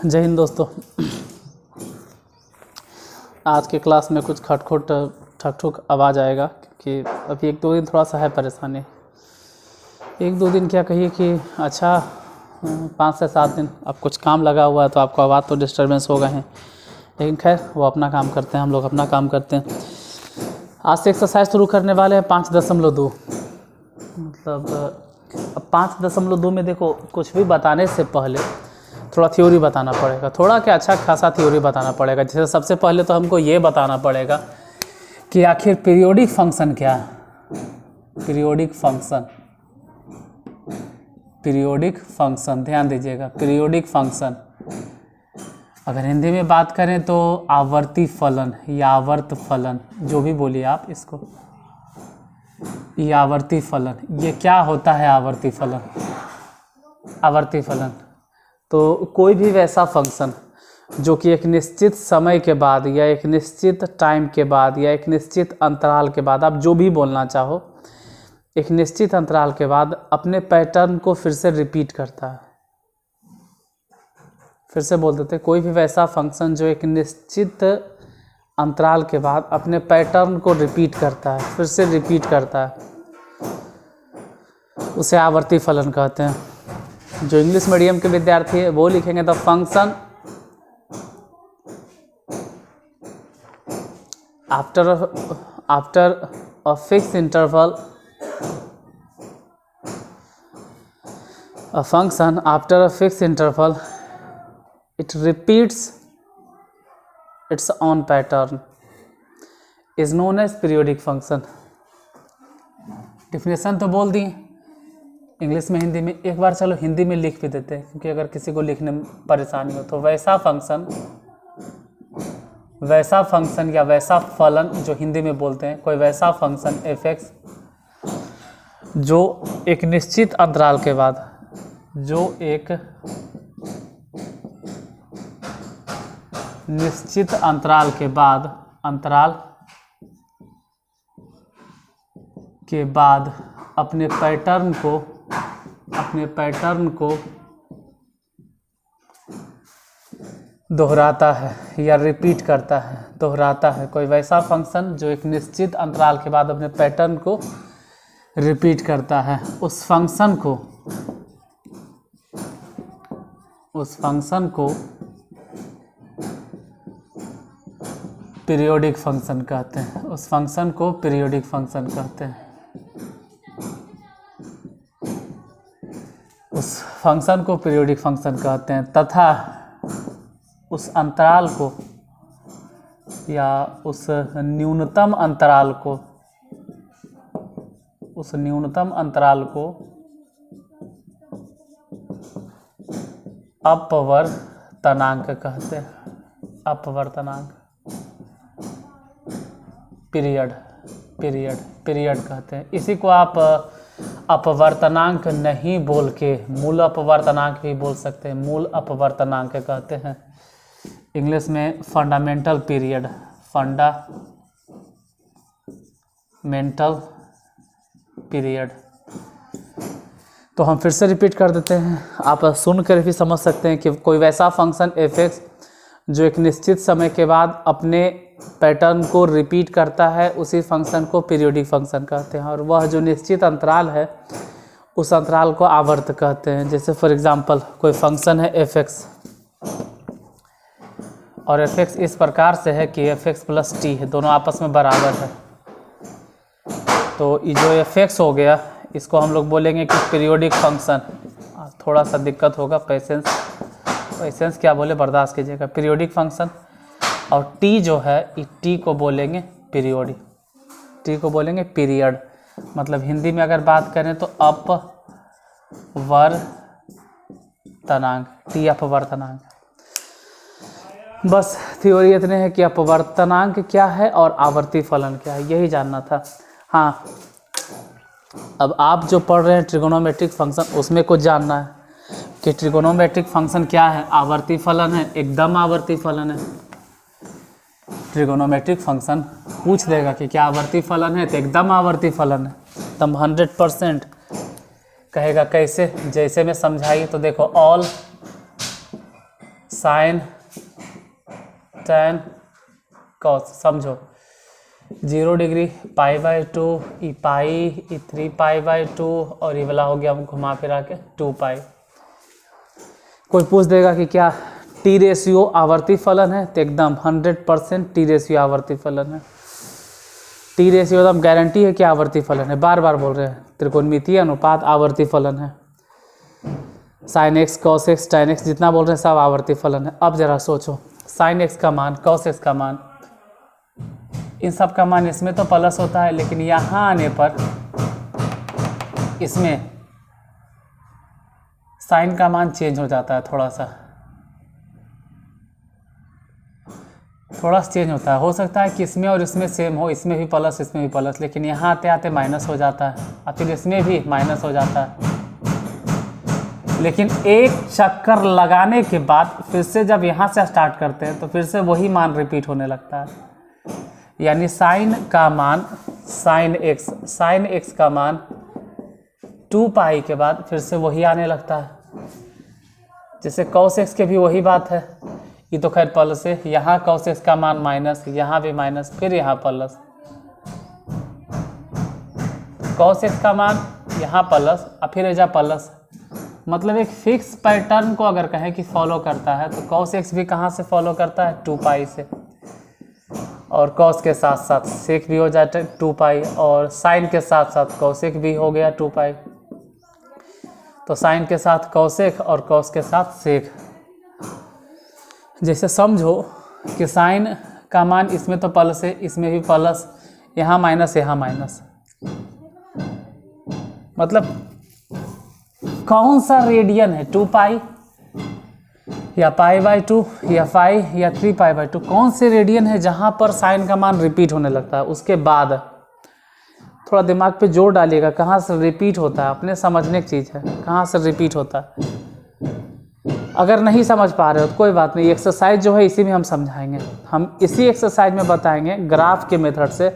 जय हिंद दोस्तों। आज के क्लास में कुछ खटखुट ठक आवाज़ आएगा क्योंकि अभी एक दो दिन थोड़ा सा है परेशानी। एक दो दिन क्या कहिए कि अच्छा 5 से 7 दिन अब कुछ काम लगा हुआ है तो आपको आवाज़ तो डिस्टर्बेंस हो गए हैं, लेकिन खैर वो अपना काम करते हैं, हम लोग अपना काम करते हैं। आज से एक्सरसाइज शुरू करने वाले हैं 5.2। मतलब अब 5.2 में देखो, कुछ भी बताने से पहले थोड़ा थ्योरी बताना पड़ेगा, थोड़ा क्या अच्छा खासा थ्योरी बताना पड़ेगा। जैसे सबसे पहले तो हमको ये बताना पड़ेगा कि आखिर पीरियोडिक फंक्शन क्या है। पीरियोडिक फंक्शन ध्यान दीजिएगा। पीरियोडिक फंक्शन अगर हिंदी में बात करें तो आवर्ती फलन या आवर्त फलन, जो भी बोलिए आप इसको, ये आवर्ती फलन। ये क्या होता है आवर्ती फलन? आवर्ती फलन तो कोई भी वैसा फंक्शन जो कि एक निश्चित समय के बाद या एक निश्चित टाइम के बाद या एक निश्चित अंतराल के बाद, आप जो भी बोलना चाहो, एक निश्चित अंतराल के बाद अपने पैटर्न को फिर से रिपीट करता है। फिर से बोल देते, कोई भी वैसा फंक्शन जो एक निश्चित अंतराल के बाद अपने पैटर्न को रिपीट करता है, फिर से रिपीट करता है, उसे आवर्ती फलन कहते हैं। जो इंग्लिश मीडियम के विद्यार्थी है वो लिखेंगे the function after a fix interval, a function after a fixed interval it repeats its own pattern is known as periodic function। Definition तो बोल दी इंग्लिश में, हिंदी में एक बार चलो हिंदी में लिख भी देते हैं, क्योंकि अगर किसी को लिखने में परेशानी हो तो वैसा फंक्शन या वैसा फलन जो हिंदी में बोलते हैं, कोई वैसा फंक्शन f(x) जो एक निश्चित अंतराल के बाद, जो एक निश्चित अंतराल के बाद अपने पैटर्न को दोहराता है या रिपीट करता है, दोहराता है। कोई वैसा फंक्शन जो एक निश्चित अंतराल के बाद अपने पैटर्न को रिपीट करता है, उस फंक्शन को पीरियोडिक फंक्शन कहते हैं। उस फंक्शन को पीरियोडिक फंक्शन कहते हैं। उस फंक्शन को पीरियोडिक फंक्शन कहते हैं तथा उस अंतराल को या उस न्यूनतम अंतराल को अपवर्तनांक कहते हैं। अपवर्तनांक पीरियड कहते हैं। इसी को आप अपवर्तनांक नहीं बोल के मूल अपवर्तनांक भी बोल सकते हैं। मूल अपवर्तनांक कहते हैं इंग्लिश में फंडामेंटल पीरियड। तो हम फिर से रिपीट कर देते हैं, आप सुनकर भी समझ सकते हैं कि कोई वैसा फंक्शन f(x) जो एक निश्चित समय के बाद अपने पैटर्न को रिपीट करता है, उसी फंक्शन को पीरियोडिक फंक्शन कहते हैं। और वह जो निश्चित अंतराल है, उस अंतराल को आवर्त कहते हैं। जैसे फॉर एग्जांपल कोई फंक्शन है f(x) और f(x) इस प्रकार से है कि f(x + t) है, दोनों आपस में बराबर है। तो ये जो f(x) हो गया, इसको हम लोग बोलेंगे कि पीरियोडिक फंक्शन। थोड़ा सा दिक्कत होगा, पेशेंस क्या बोले, बर्दाश्त कीजिएगा। पीरियोडिक फंक्शन और t जो है, इस t को बोलेंगे पीरियोडिक, t को बोलेंगे पीरियड। मतलब हिंदी में अगर बात करें तो अपवर्तनांक, t अपवर्तनांक। बस थ्योरी इतने है कि अपवर्तनांक क्या है और आवर्ती फलन क्या है, यही जानना था। हाँ, अब आप जो पढ़ रहे हैं ट्रिगोनोमेट्रिक फंक्शन, उसमें कुछ जानना है कि ट्रिगोनोमेट्रिक फंक्शन क्या है। आवर्ती फलन है, एकदम आवर्ती फलन है। ट्रिगोनोमेट्रिक फंक्शन पूछ देगा कि क्या आवर्ती फलन है, तो एकदम आवर्ती फलन है, एकदम 100%। कहेगा कैसे, जैसे मैं समझाई तो देखो, ऑल साइन tan cos, समझो 0 डिग्री π/2 ई पाई ई 3π/2 और ये वाला हो गया घुमा फिरा के 2π। कोई पूछ देगा कि क्या टी रेशियो आवर्ती फलन है, तो एकदम 100% टी रेशियो आवर्ती फलन है। टी रेशियो एकदम गारंटी है कि आवर्ती फलन है, बार बार बोल रहे हैं, त्रिकोणमितीय अनुपात आवर्ती फलन है। Sine x cos x tan x जितना बोल रहे हैं सब आवर्ती फलन है। अब जरा सोचो साइन एक्स का मान कॉस एक्स का मान, इन सब का मान इसमें तो प्लस होता है, लेकिन यहाँ आने पर इसमें साइन का मान चेंज हो जाता है, थोड़ा सा चेंज होता है। हो सकता है कि इसमें और इसमें सेम हो, इसमें भी प्लस इसमें भी प्लस, लेकिन यहाँ आते आते माइनस हो जाता है और फिर इसमें भी माइनस हो जाता है। लेकिन एक चक्कर लगाने के बाद फिर से जब यहाँ से स्टार्ट करते हैं तो फिर से वही मान रिपीट होने लगता है। यानी साइन का मान साइन एक्स का मान 2π के बाद फिर से वही आने लगता है। जैसे कॉस एक्स के भी वही बात है, ये तो खैर प्लस है, यहाँ कॉस एक्स का मान माइनस, यहाँ भी माइनस, फिर यहाँ प्लस, कॉस एक्स का मान यहाँ प्लस और फिर एजा प्लस। मतलब एक फिक्स पैटर्न को अगर कहें कि फॉलो करता है तो कॉस एक्स भी कहाँ से फॉलो करता है 2π से, और कॉस के साथ साथ सेक भी हो जाता है 2π, और साइन के साथ साथ कॉसेक भी हो गया 2π। तो साइन के साथ कॉसेक और कॉस के साथ सेक। जैसे समझो कि साइन का मान इसमें तो प्लस है, इसमें भी प्लस, यहाँ माइनस यहाँ माइनस, मतलब कौन सा रेडियन है 2π या π/2 या 5 या 3π/2, कौन से रेडियन है जहाँ पर साइन का मान रिपीट होने लगता है। उसके बाद थोड़ा दिमाग पे जोर डालिएगा, कहाँ से रिपीट होता है, अपने समझने की चीज़ है, कहाँ से रिपीट होता है। अगर नहीं समझ पा रहे हो तो कोई बात नहीं, एक्सरसाइज जो है इसी में हम समझाएंगे। हम इसी एक्सरसाइज में बताएंगे ग्राफ के मेथड से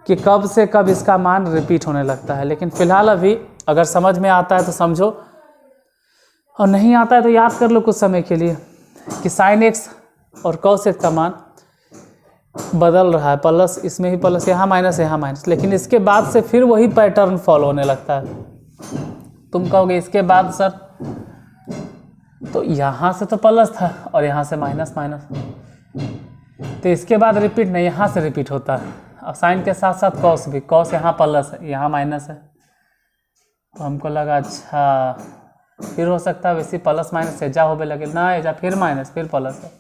कि कब से कब इसका मान रिपीट होने लगता है। लेकिन फ़िलहाल अभी अगर समझ में आता है तो समझो, और नहीं आता है तो याद कर लो कुछ समय के लिए कि साइन एक्स और कॉस एक्स का मान बदल रहा है, प्लस इसमें ही प्लस, यहाँ माइनस यहाँ माइनस, लेकिन इसके बाद से फिर वही पैटर्न फॉलो होने लगता है। तुम कहोगे इसके बाद सर तो यहाँ से तो प्लस था और यहाँ से माइनस माइनस, तो इसके बाद रिपीट नहीं, यहाँ से रिपीट होता है। और साइन के साथ साथ कॉस भी, कॉस यहाँ प्लस है यहाँ माइनस है, तो हमको लगा अच्छा फिर हो सकता है वैसे प्लस माइनस एजा होने लगे ना, एजा फिर माइनस फिर प्लस है,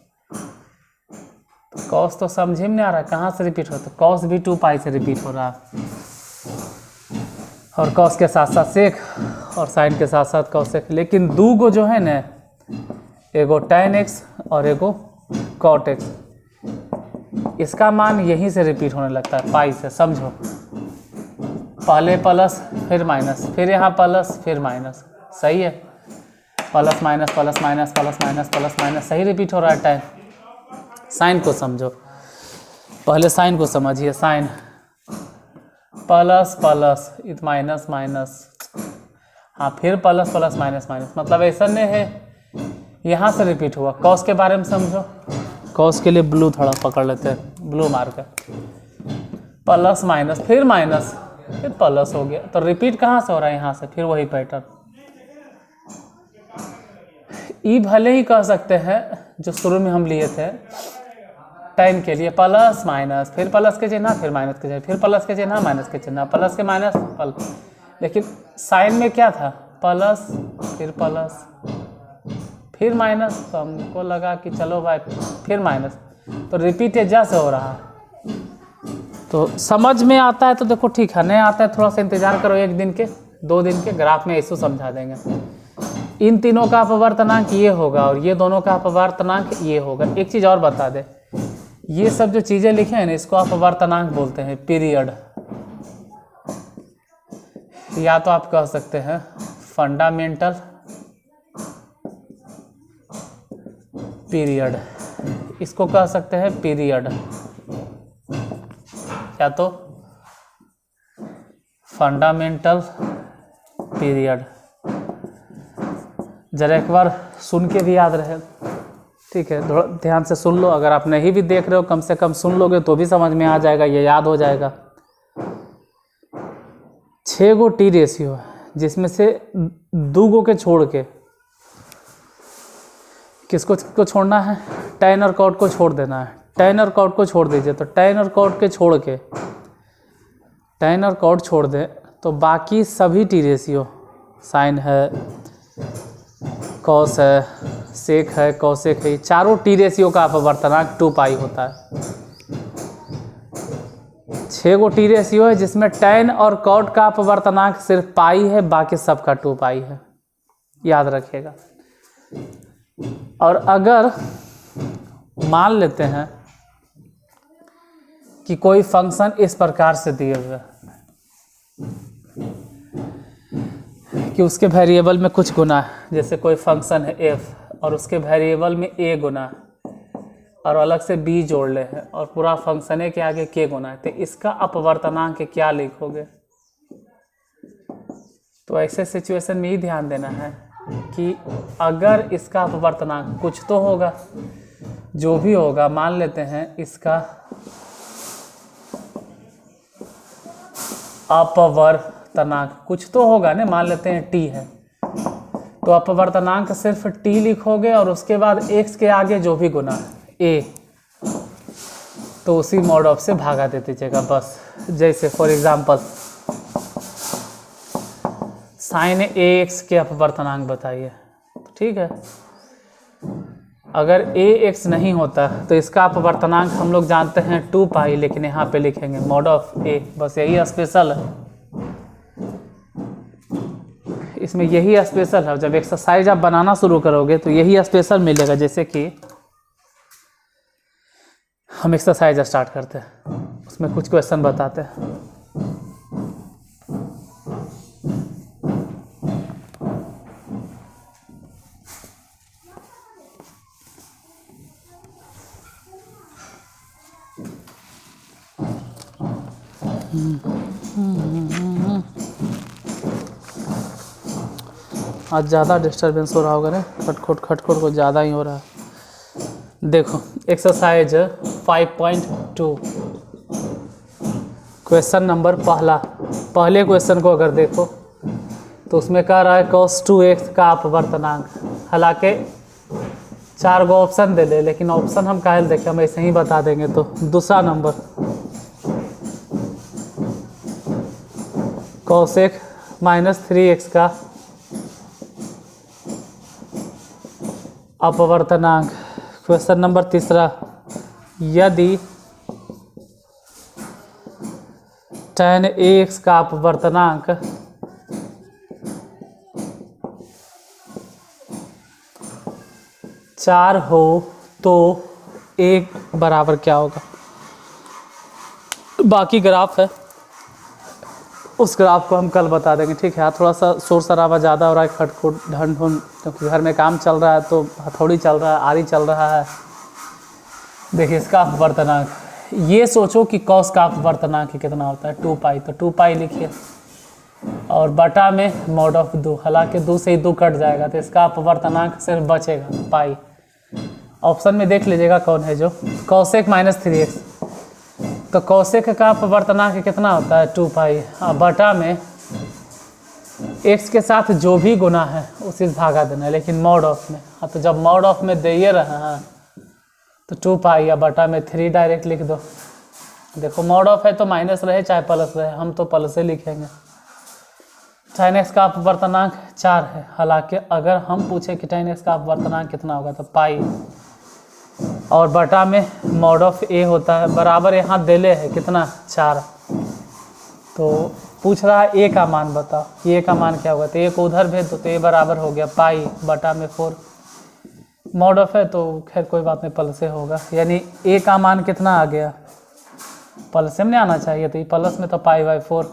तो कॉस तो समझ में नहीं आ रहा है कहाँ से रिपीट होता है। कॉस भी 2π से रिपीट हो रहा है, और कॉस के साथ साथ सेक और साइन के साथ साथ कॉसेक। लेकिन दो गो जो है ना, एगो tan x और एगो cot x, इसका मान यहीं से रिपीट होने लगता है पाई से। समझो पहले प्लस फिर माइनस, फिर यहाँ प्लस फिर माइनस, सही है, plus minus plus minus plus minus plus minus, सही रिपीट हो रहा है टाइम। साइन को समझो, पहले साइन को समझिए, साइन प्लस प्लस इत माइनस माइनस, हाँ फिर प्लस प्लस माइनस माइनस, मतलब ऐसा नहीं है यहाँ से रिपीट हुआ। कॉस के बारे में समझो, कॉस के लिए ब्लू थोड़ा पकड़ लेते हैं, ब्लू मार्कर, प्लस माइनस फिर माइनस फिर प्लस हो गया, तो रिपीट कहाँ से हो रहा है, यहाँ से, फिर वही पैटर्न। ई भले ही कह सकते हैं जो शुरू में हम लिए थे tan के लिए प्लस माइनस, फिर प्लस के चिन्ह फिर माइनस के चिन्ह, फिर प्लस के चिन्ह माइनस के चिन्ह, प्लस के माइनस प्लस, लेकिन साइन में क्या था प्लस फिर माइनस, तो हमको लगा कि चलो भाई फिर माइनस, तो रिपीट एजा से हो रहा है। तो समझ में आता है तो देखो ठीक है, नहीं आता है थोड़ा सा इंतजार करो, 1 दिन के 2 दिन के ग्राफ में ऐसे समझा देंगे। इन तीनों का अपवर्तनांक ये होगा और ये दोनों का अपवर्तनांक ये होगा। एक चीज़ और बता दे, ये सब जो चीज़ें लिखे हैं ना इसको अपवर्तनांक बोलते हैं, पीरियड, या तो आप कह सकते हैं फंडामेंटल पीरियड, इसको कह सकते हैं पीरियड, या तो फंडामेंटल पीरियड। जरा एक बार सुन के भी याद रहे, ठीक है, थोड़ा ध्यान से सुन लो, अगर आप नहीं भी देख रहे हो कम से कम सुन लोगे तो भी समझ में आ जाएगा, ये याद हो जाएगा। 6 गो टी रेशियो है जिसमें से 2 गो के छोड़ के किसको छोड़ना है, tan और cot को छोड़ देना है। tan और cot को छोड़ दीजिए, तो tan और cot के छोड़ के tan और cot छोड़ दें तो बाकी सभी टी रेशियो, साइन है, कॉस है, सेक है, कॉसेक है, चारों टी रेशियो का अपवर्तनांक 2 पाई होता है। 6 गो टी रेशियो है जिसमें tan और cot का अपवर्तनांक सिर्फ पाई है, बाकी सबका 2 पाई है, याद रखिएगा। और अगर मान लेते हैं कि कोई फंक्शन इस प्रकार से दिए हुए कि उसके वेरिएबल में कुछ गुना है, जैसे कोई फंक्शन है f और उसके वेरिएबल में a गुना है और अलग से b जोड़ ले हैं और पूरा फंक्शन है के आगे k गुना है, तो इसका अपवर्तनांक क्या लिखोगे? तो ऐसे सिचुएशन में ही ध्यान देना है कि अगर इसका अपवर्तनांक कुछ तो होगा, जो भी होगा, मान लेते हैं इसका अपवर्तनांक कुछ तो होगा ना, मान लेते हैं t है, तो अपवर्तनांक सिर्फ t लिखोगे और उसके बाद x के आगे जो भी गुना है a, तो उसी मॉड ऑफ से भागा दे दीजिएगा बस। जैसे फॉर एग्जांपल साइन ax के अपवर्तनांक बताइए, तो ठीक है, अगर ax नहीं होता तो इसका अपवर्तनांक हम लोग जानते हैं 2 पाई, लेकिन यहाँ पे लिखेंगे मॉड ऑफ a, बस यही स्पेशल है, इसमें यही स्पेशल है। जब एक्सरसाइज आप बनाना शुरू करोगे तो यही स्पेशल मिलेगा। जैसे कि हम एक्सरसाइज स्टार्ट करते हैं, उसमें कुछ क्वेश्चन बताते हैं। आज ज़्यादा डिस्टर्बेंस हो रहा होगा ना, खटखट को ज़्यादा ही हो रहा है। देखो एक्सरसाइज 5.2 क्वेश्चन नंबर पहले क्वेश्चन को अगर देखो तो उसमें कह रहा है cos 2x का अपवर्तनांक। हालांकि 4 गो ऑप्शन दे ले, लेकिन ऑप्शन हम काहे देखें, हम ऐसे ही बता देंगे। तो दूसरा नंबर cosec -3x का अपवर्तनांक। क्वेश्चन नंबर तीसरा, यदि tan ax का अपवर्तनांक 4 हो तो एक बराबर क्या होगा? बाकी ग्राफ है, उस ग्राफ को हम कल बता देंगे, ठीक है। थोड़ा सा शोर शराबा ज़्यादा हो रहा है, खटखट ढन ढुन, क्योंकि घर में काम चल रहा है, तो हथौड़ी चल रहा है, आरी चल रहा है। देखिए इसका अपवर्तनांक, ये सोचो कि कॉस का अपवर्तनांक कितना होता है, 2 पाई, तो 2 पाई लिखिए और बटा में मॉड ऑफ 2, हालांकि 2 से ही 2 कट जाएगा, तो इसका अपवर्तनांक सिर्फ बचेगा पाई। ऑप्शन में देख लीजिएगा कौन है जो cosec -3x, तो cosec का अपवर्तनांक कितना होता है, 2 पाई, बटा में x के साथ जो भी गुना है उसी से भागा देना है, लेकिन मॉड ऑफ में। हाँ, तो जब मॉड ऑफ में दे ये रहा है तो 2 पाई या बटा में 3 डायरेक्ट लिख दो। देखो मॉड ऑफ है तो माइनस रहे चाहे प्लस रहे, हम तो प्लस से लिखेंगे। tan x का अपवर्तनांक 4 है, हालांकि अगर हम पूछे कि tan x का अपवर्तनांक कितना होगा तो पाई और बटा में मॉड ऑफ a होता है, बराबर यहाँ देले है कितना 4, तो पूछ रहा है a का मान बताओ, a का मान क्या होगा, तो a को उधर भेज दो, तो a बराबर हो गया पाई बटा में 4। मॉड ऑफ है तो खैर कोई बात नहीं, प्लस से होगा, यानी a का मान कितना आ गया, प्लस में नहीं आना चाहिए, तो ये प्लस में तो पाई/4।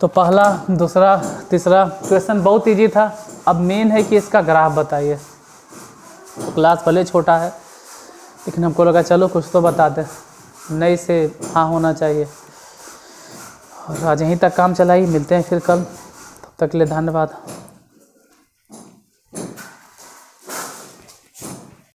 तो पहला, दूसरा, तीसरा क्वेश्चन बहुत इजी था। अब मेन है कि इसका ग्राफ बताइए। तो क्लास भले छोटा है, लेकिन हमको लगा चलो कुछ तो बता दें, नई से हाँ होना चाहिए। और आज यहीं तक काम चलाई, मिलते हैं फिर कल, तब तक के लिए धन्यवाद।